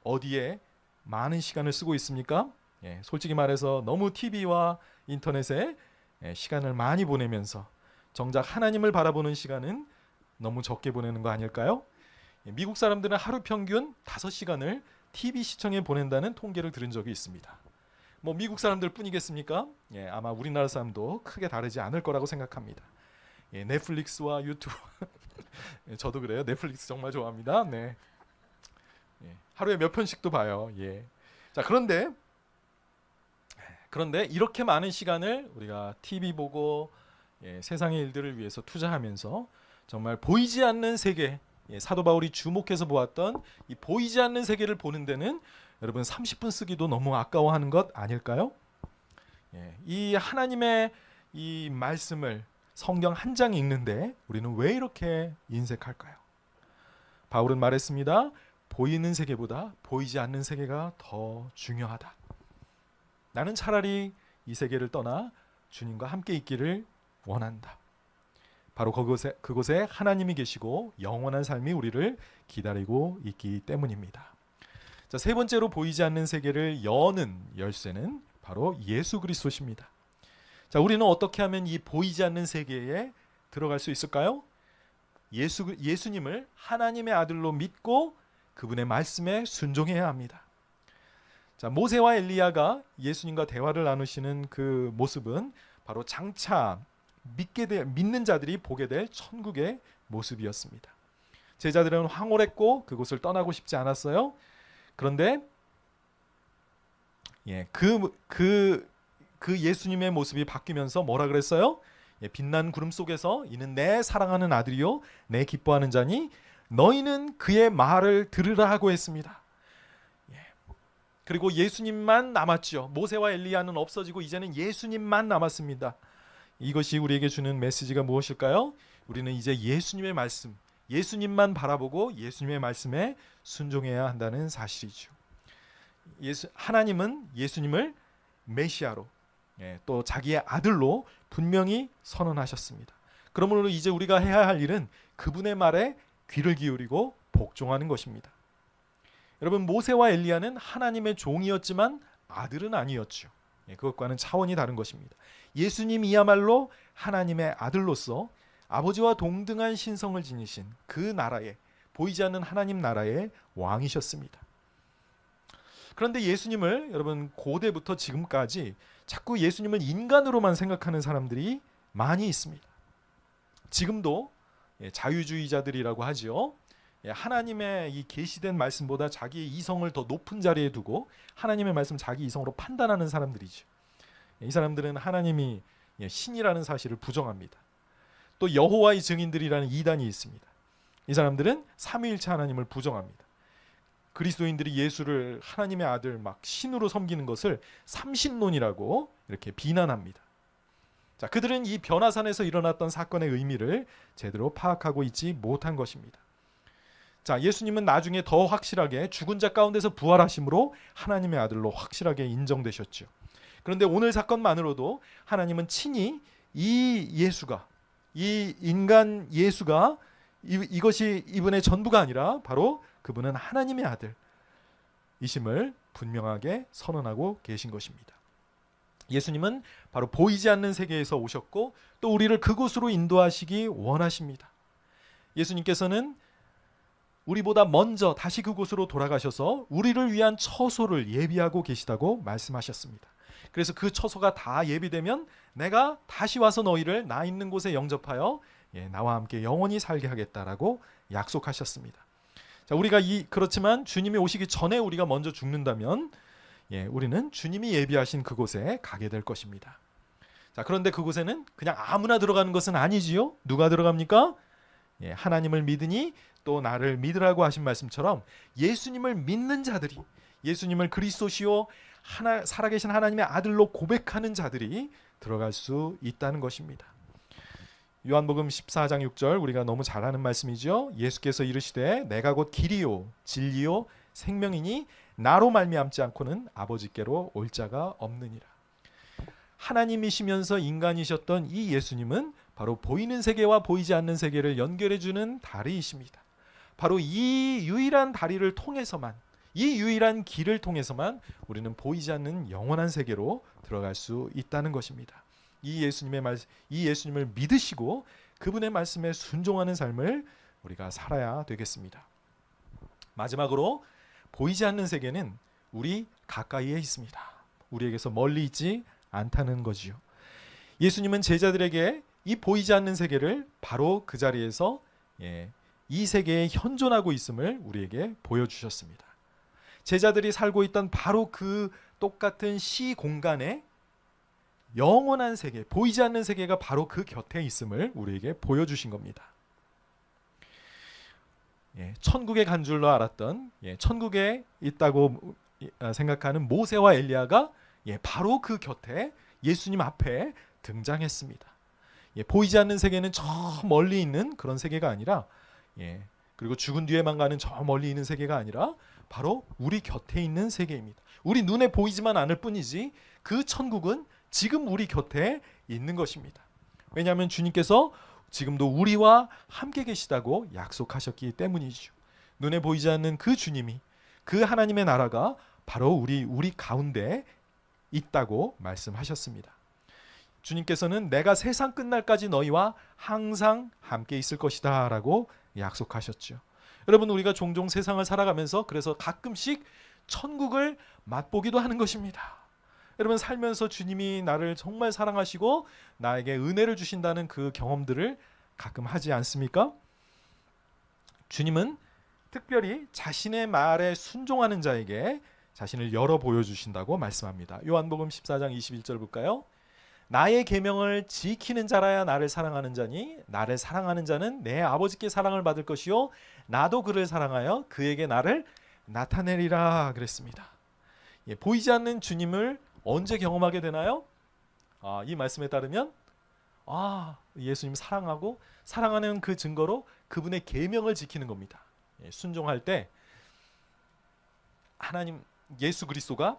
어디에 많은 시간을 쓰고 있습니까? 솔직히 말해서 너무 TV와 인터넷에 시간을 많이 보내면서 정작 하나님을 바라보는 시간은 너무 적게 보내는 거 아닐까요? 미국 사람들은 하루 평균 5시간을 TV 시청에 보낸다는 통계를 들은 적이 있습니다. 뭐 미국 사람들 뿐이겠습니까? 아마 우리나라 사람도 크게 다르지 않을 거라고 생각합니다. 넷플릭스와 유튜브 저도 그래요. 넷플릭스 정말 좋아합니다. 네. 하루에 몇 편씩도 봐요. 자, 그런데 이렇게 많은 시간을 우리가 TV 보고 세상의 일들을 위해서 투자하면서 정말 보이지 않는 세계, 사도 바울이 주목해서 보았던 이 보이지 않는 세계를 보는 데는 여러분 30분 쓰기도 너무 아까워하는 것 아닐까요? 이 하나님의 이 말씀을 성경 한 장 읽는데 우리는 왜 이렇게 인색할까요? 바울은 말했습니다. 보이는 세계보다 보이지 않는 세계가 더 중요하다. 나는 차라리 이 세계를 떠나 주님과 함께 있기를 원한다. 바로 그곳에 하나님이 계시고 영원한 삶이 우리를 기다리고 있기 때문입니다. 자, 세 번째로 보이지 않는 세계를 여는 열쇠는 바로 예수 그리스도십니다. 자, 우리는 어떻게 하면 이 보이지 않는 세계에 들어갈 수 있을까요? 예수님을 하나님의 아들로 믿고 그분의 말씀에 순종해야 합니다. 자, 모세와 엘리야가 예수님과 대화를 나누시는 그 모습은 바로 장차 믿는 자들이 보게 될 천국의 모습이었습니다. 제자들은 황홀했고 그곳을 떠나고 싶지 않았어요. 그런데 그 예수님의 모습이 바뀌면서 뭐라 그랬어요? 빛난 구름 속에서 이는 내 사랑하는 아들이요 내 기뻐하는 자니 너희는 그의 말을 들으라 하고 했습니다. 그리고 예수님만 남았죠. 모세와 엘리야는 없어지고 이제는 예수님만 남았습니다. 이것이 우리에게 주는 메시지가 무엇일까요? 우리는 이제 예수님의 말씀, 예수님만 바라보고 예수님의 말씀에 순종해야 한다는 사실이죠. 하나님은 예수님을 메시아로, 또 자기의 아들로 분명히 선언하셨습니다. 그러므로 이제 우리가 해야 할 일은 그분의 말에 귀를 기울이고 복종하는 것입니다. 여러분, 모세와 엘리야는 하나님의 종이었지만 아들은 아니었죠. 그것과는 차원이 다른 것입니다. 예수님이야말로 하나님의 아들로서 아버지와 동등한 신성을 지니신 그 나라에, 보이지 않는 하나님 나라의 왕이셨습니다. 그런데 예수님을 여러분 고대부터 지금까지 자꾸 예수님을 인간으로만 생각하는 사람들이 많이 있습니다. 지금도 자유주의자들이라고 하지요. 하나님의 이 계시된 말씀보다 자기의 이성을 더 높은 자리에 두고 하나님의 말씀 자기 이성으로 판단하는 사람들이죠. 이 사람들은 하나님이 신이라는 사실을 부정합니다. 또 여호와의 증인들이라는 이단이 있습니다. 이 사람들은 삼위일체 하나님을 부정합니다. 그리스도인들이 예수를 하나님의 아들 막 신으로 섬기는 것을 삼신론이라고 이렇게 비난합니다. 자, 그들은 이 변화산에서 일어났던 사건의 의미를 제대로 파악하고 있지 못한 것입니다. 자, 예수님은 나중에 더 확실하게 죽은 자 가운데서 부활하심으로 하나님의 아들로 확실하게 인정되셨죠. 그런데 오늘 사건만으로도 하나님은 친히 이 예수가, 이 인간 예수가 이것이 이분의 전부가 아니라 바로 그분은 하나님의 아들이심을 분명하게 선언하고 계신 것입니다. 예수님은 바로 보이지 않는 세계에서 오셨고 또 우리를 그곳으로 인도하시기 원하십니다. 예수님께서는 우리보다 먼저 다시 그곳으로 돌아가셔서 우리를 위한 처소를 예비하고 계시다고 말씀하셨습니다. 그래서 그 처소가 다 예비되면 내가 다시 와서 너희를 나 있는 곳에 영접하여 나와 함께 영원히 살게 하겠다라고 약속하셨습니다. 자, 우리가 그렇지만 주님이 오시기 전에 우리가 먼저 죽는다면 우리는 주님이 예비하신 그곳에 가게 될 것입니다. 자, 그런데 그곳에는 그냥 아무나 들어가는 것은 아니지요. 누가 들어갑니까? 하나님을 믿으니 또 나를 믿으라고 하신 말씀처럼 예수님을 믿는 자들이, 예수님을 그리스도시요 살아계신 하나님의 아들로 고백하는 자들이 들어갈 수 있다는 것입니다. 요한복음 14장 6절, 우리가 너무 잘 아는 말씀이죠. 예수께서 이르시되 내가 곧 길이요 진리요 생명이니 나로 말미암지 않고는 아버지께로 올 자가 없느니라. 하나님이시면서 인간이셨던 이 예수님은 바로 보이는 세계와 보이지 않는 세계를 연결해주는 다리이십니다. 바로 이 유일한 다리를 통해서만, 이 유일한 길을 통해서만 우리는 보이지 않는 영원한 세계로 들어갈 수 있다는 것입니다. 이 예수님을 믿으시고 그분의 말씀에 순종하는 삶을 우리가 살아야 되겠습니다. 마지막으로 보이지 않는 세계는 우리 가까이에 있습니다. 우리에게서 멀리 있지 않다는 거지요. 예수님은 제자들에게 이 보이지 않는 세계를 바로 그 자리에서 이 세계에 현존하고 있음을 우리에게 보여주셨습니다. 제자들이 살고 있던 바로 그 똑같은 시 공간에 영원한 세계, 보이지 않는 세계가 바로 그 곁에 있음을 우리에게 보여주신 겁니다. 천국에 간 줄로 알았던, 천국에 있다고 생각하는 모세와 엘리야가 바로 그 곁에 예수님 앞에 등장했습니다. 보이지 않는 세계는 저 멀리 있는 그런 세계가 아니라, 그리고 죽은 뒤에만 가는 저 멀리 있는 세계가 아니라 바로 우리 곁에 있는 세계입니다. 우리 눈에 보이지만 않을 뿐이지 그 천국은 지금 우리 곁에 있는 것입니다. 왜냐하면 주님께서 지금도 우리와 함께 계시다고 약속하셨기 때문이죠. 눈에 보이지 않는 그 주님이, 그 하나님의 나라가 바로 우리 가운데 있다고 말씀하셨습니다. 주님께서는 내가 세상 끝날까지 너희와 항상 함께 있을 것이다 라고 약속하셨죠. 여러분, 우리가 종종 세상을 살아가면서 그래서 가끔씩 천국을 맛보기도 하는 것입니다. 여러분, 살면서 주님이 나를 정말 사랑하시고 나에게 은혜를 주신다는 그 경험들을 가끔 하지 않습니까? 주님은 특별히 자신의 말에 순종하는 자에게 자신을 열어 보여주신다고 말씀합니다. 요한복음 14장 21절 볼까요? 나의 계명을 지키는 자라야 나를 사랑하는 자니 나를 사랑하는 자는 내 아버지께 사랑을 받을 것이요 나도 그를 사랑하여 그에게 나를 나타내리라 그랬습니다. 보이지 않는 주님을 언제 경험하게 되나요? 이 말씀에 따르면 예수님 사랑하고 사랑하는 그 증거로 그분의 계명을 지키는 겁니다. 순종할 때 하나님 예수 그리스도가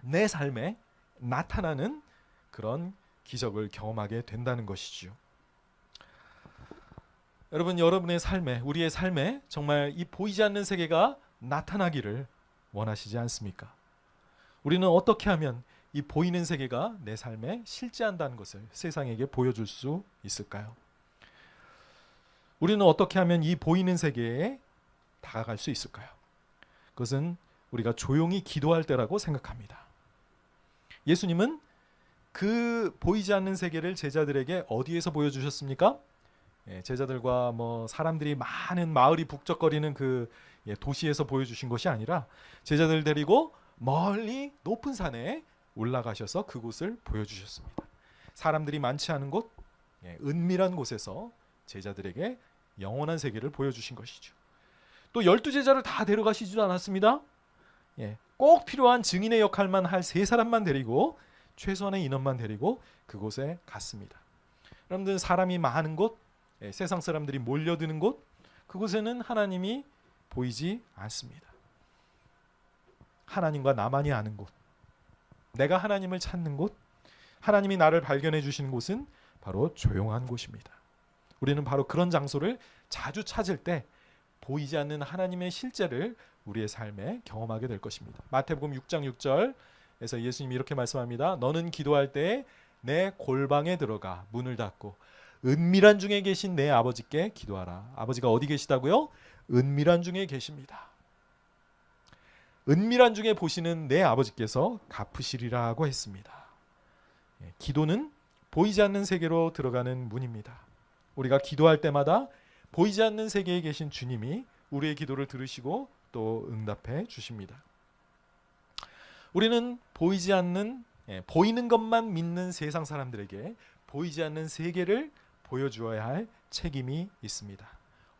내 삶에 나타나는 그런 기적을 경험하게 된다는 것이지요. 여러분, 여러분의 삶에, 우리의 삶에 정말 이 보이지 않는 세계가 나타나기를 원하시지 않습니까? 우리는 어떻게 하면 이 보이는 세계가 내 삶에 실제한다는 것을 세상에게 보여줄 수 있을까요? 우리는 어떻게 하면 이 보이는 세계에 다가갈 수 있을까요? 그것은 우리가 조용히 기도할 때라고 생각합니다. 예수님은 그 보이지 않는 세계를 제자들에게 어디에서 보여주셨습니까? 제자들과 사람들이 많은 마을이 북적거리는 그 도시에서 보여주신 것이 아니라 제자들 데리고 멀리 높은 산에 올라가셔서 그곳을 보여주셨습니다. 사람들이 많지 않은 곳, 은밀한 곳에서 제자들에게 영원한 세계를 보여주신 것이죠. 또 12제자를 다 데려가시지도 않았습니다. 꼭 필요한 증인의 역할만 할 3사람만 데리고, 최소한의 인원만 데리고 그곳에 갔습니다. 여러분들, 사람이 많은 곳, 세상 사람들이 몰려드는 곳, 그곳에는 하나님이 보이지 않습니다. 하나님과 나만이 아는 곳, 내가 하나님을 찾는 곳, 하나님이 나를 발견해 주시는 곳은 바로 조용한 곳입니다. 우리는 바로 그런 장소를 자주 찾을 때 보이지 않는 하나님의 실제를 우리의 삶에 경험하게 될 것입니다. 마태복음 6장 6절에서 예수님이 이렇게 말씀합니다. 너는 기도할 때 내 골방에 들어가 문을 닫고 은밀한 중에 계신 내 아버지께 기도하라. 아버지가 어디 계시다고요? 은밀한 중에 계십니다. 은밀한 중에 보시는 내 아버지께서 갚으시리라고 했습니다. 기도는 보이지 않는 세계로 들어가는 문입니다. 우리가 기도할 때마다 보이지 않는 세계에 계신 주님이 우리의 기도를 들으시고 또 응답해 주십니다. 우리는 보이지 않는, 보이는 것만 믿는 세상 사람들에게 보이지 않는 세계를 보여주어야 할 책임이 있습니다.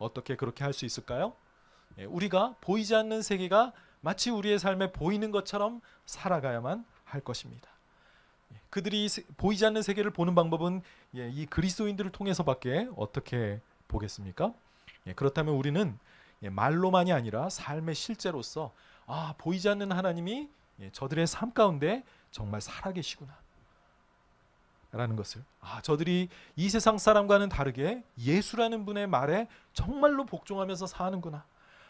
어떻게 그렇게 할 수 있을까요? 우리가 보이지 않는 세계가 마치 우리의 삶에 보이는 것처럼 살아가야만 할 것입니다. 그들이 보이지 않는 세계를 보는 방법은 이 그리스도인들을 통해서밖에 어떻게 보겠습니까? 그렇다면 우리는 말로만이 아니라 삶의 실제로서 보이지 않는 하나님이 저들의 삶 가운데 정말 살아계시구나 라는 것을, 저들이 이 세상 사람과는 다르게 예수라는 분의 말에 정말로 복종하면서 사는구나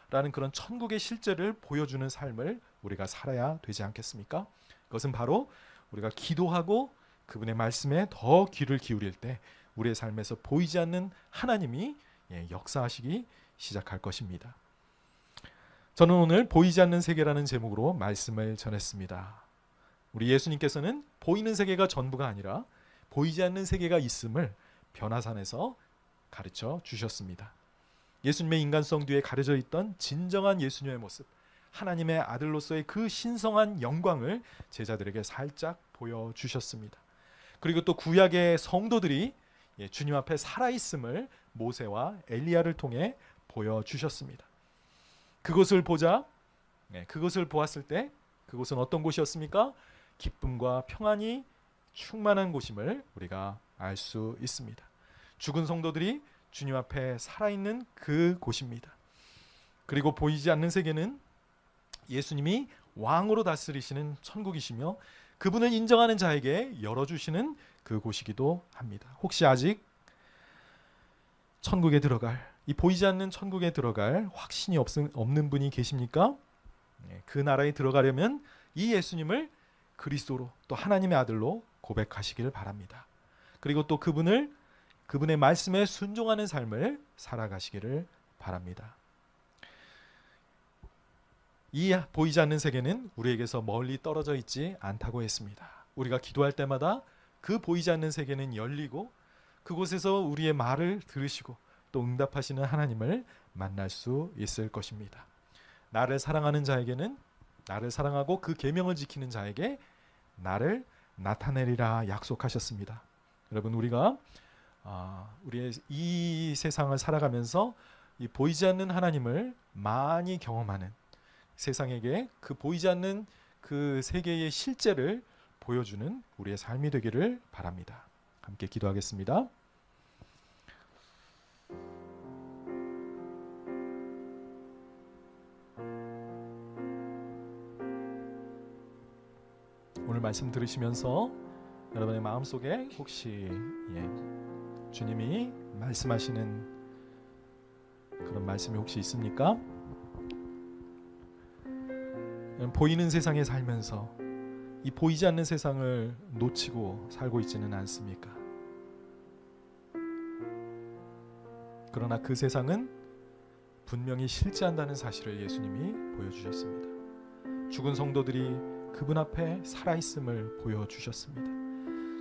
라는 그런 천국의 실제를 보여주는 삶을 우리가 살아야 되지 않겠습니까? 그것은 바로 우리가 기도하고 그분의 말씀에 더 귀를 기울일 때 우리의 삶에서 보이지 않는 하나님이 역사하시기 시작할 것입니다. 저는 오늘 보이지 않는 세계라는 제목으로 말씀을 전했습니다. 우리 예수님께서는 보이는 세계가 전부가 아니라 보이지 않는 세계가 있음을 변화산에서 가르쳐 주셨습니다. 예수님의 인간성 뒤에 가려져 있던 진정한 예수님의 모습, 하나님의 아들로서의 그 신성한 영광을 제자들에게 살짝 보여주셨습니다. 그리고 또 구약의 성도들이 주님 앞에 살아있음을 모세와 엘리야를 통해 보여주셨습니다. 그것을 보았을 때 그곳은 어떤 곳이었습니까? 기쁨과 평안이 충만한 곳임을 우리가 알 수 있습니다. 죽은 성도들이 주님 앞에 살아있는 그 곳입니다. 그리고 보이지 않는 세계는 예수님이 왕으로 다스리시는 천국이시며 그분을 인정하는 자에게 열어주시는 그 곳이기도 합니다. 혹시 아직 천국에 들어갈, 이 보이지 않는 천국에 들어갈 확신이 없는 분이 계십니까? 그 나라에 들어가려면 이 예수님을 그리스도로, 또 하나님의 아들로 고백하시길 바랍니다. 그리고 또 그분의 말씀에 순종하는 삶을 살아가시기를 바랍니다. 이 보이지 않는 세계는 우리에게서 멀리 떨어져 있지 않다고 했습니다. 우리가 기도할 때마다 그 보이지 않는 세계는 열리고 그곳에서 우리의 말을 들으시고 또 응답하시는 하나님을 만날 수 있을 것입니다. 나를 사랑하는 자에게는, 나를 사랑하고 그 계명을 지키는 자에게 나를 나타내리라 약속하셨습니다. 여러분, 우리가 우리의 이 세상을 살아가면서 이 보이지 않는 하나님을 많이 경험하는, 세상에게 그 보이지 않는 그 세계의 실제를 보여주는 우리의 삶이 되기를 바랍니다. 함께 기도하겠습니다. 오늘 말씀 들으시면서 여러분의 마음속에 혹시 주님이 말씀하시는 그런 말씀이 혹시 있습니까? 보이는 세상에 살면서 이 보이지 않는 세상을 놓치고 살고 있지는 않습니까? 그러나 그 세상은 분명히 실제한다는 사실을 예수님이 보여주셨습니다. 죽은 성도들이 그분 앞에 살아있음을 보여주셨습니다.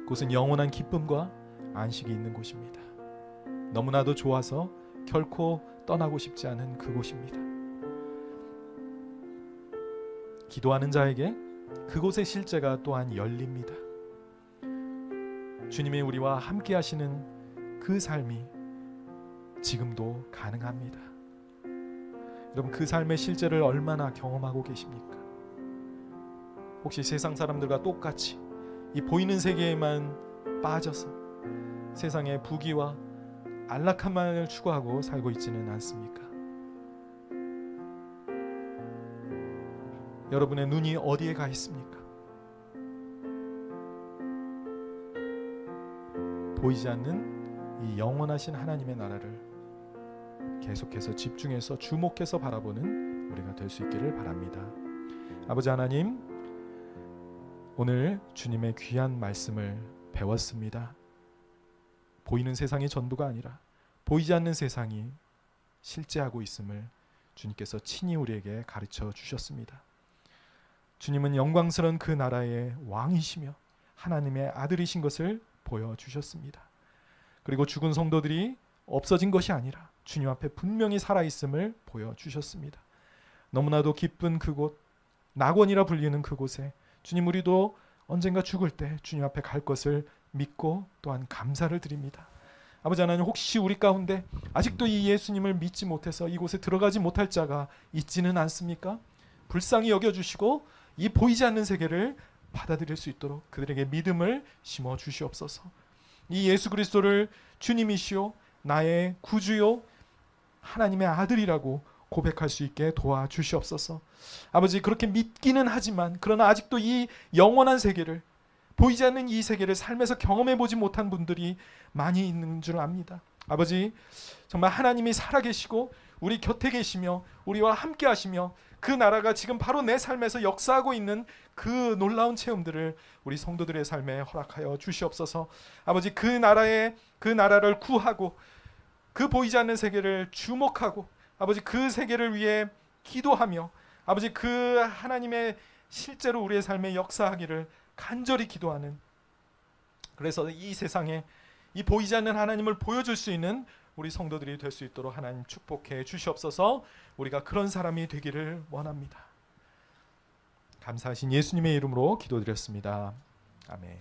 그것은 영원한 기쁨과 안식이 있는 곳입니다. 너무나도 좋아서 결코 떠나고 싶지 않은 그곳입니다. 기도하는 자에게 그곳의 실제가 또한 열립니다. 주님이 우리와 함께 하시는 그 삶이 지금도 가능합니다. 여러분, 그 삶의 실제를 얼마나 경험하고 계십니까? 혹시 세상 사람들과 똑같이 이 보이는 세계에만 빠져서 세상의 부귀와 안락함만을 추구하고 살고 있지는 않습니까? 여러분의 눈이 어디에 가 있습니까? 보이지 않는 이 영원하신 하나님의 나라를 계속해서 집중해서 주목해서 바라보는 우리가 될 수 있기를 바랍니다. 아버지 하나님, 오늘 주님의 귀한 말씀을 배웠습니다. 보이는 세상이 전부가 아니라 보이지 않는 세상이 실제하고 있음을 주님께서 친히 우리에게 가르쳐 주셨습니다. 주님은 영광스러운 그 나라의 왕이시며 하나님의 아들이신 것을 보여주셨습니다. 그리고 죽은 성도들이 없어진 것이 아니라 주님 앞에 분명히 살아있음을 보여주셨습니다. 너무나도 기쁜 그곳, 낙원이라 불리는 그곳에 주님, 우리도 언젠가 죽을 때 주님 앞에 갈 것을 믿고 또한 감사를 드립니다. 아버지 하나님, 혹시 우리 가운데 아직도 이 예수님을 믿지 못해서 이곳에 들어가지 못할 자가 있지는 않습니까? 불쌍히 여겨주시고 이 보이지 않는 세계를 받아들일 수 있도록 그들에게 믿음을 심어 주시옵소서. 이 예수 그리스도를 주님이시오, 나의 구주요, 하나님의 아들이라고 고백할 수 있게 도와주시옵소서. 아버지, 그렇게 믿기는 하지만 그러나 아직도 이 영원한 세계를, 보이지 않는 이 세계를 삶에서 경험해 보지 못한 분들이 많이 있는 줄 압니다. 아버지, 정말 하나님이 살아계시고 우리 곁에 계시며 우리와 함께 하시며 그 나라가 지금 바로 내 삶에서 역사하고 있는 그 놀라운 체험들을 우리 성도들의 삶에 허락하여 주시옵소서. 아버지, 그 나라를 구하고 그 보이지 않는 세계를 주목하고 아버지, 그 세계를 위해 기도하며 아버지, 그 하나님의 실제로 우리의 삶에 역사하기를 간절히 기도하는, 그래서 이 세상에 이 보이지 않는 하나님을 보여줄 수 있는 우리 성도들이 될 수 있도록 하나님 축복해 주시옵소서. 우리가 그런 사람이 되기를 원합니다. 감사하신 예수님의 이름으로 기도드렸습니다. 아멘.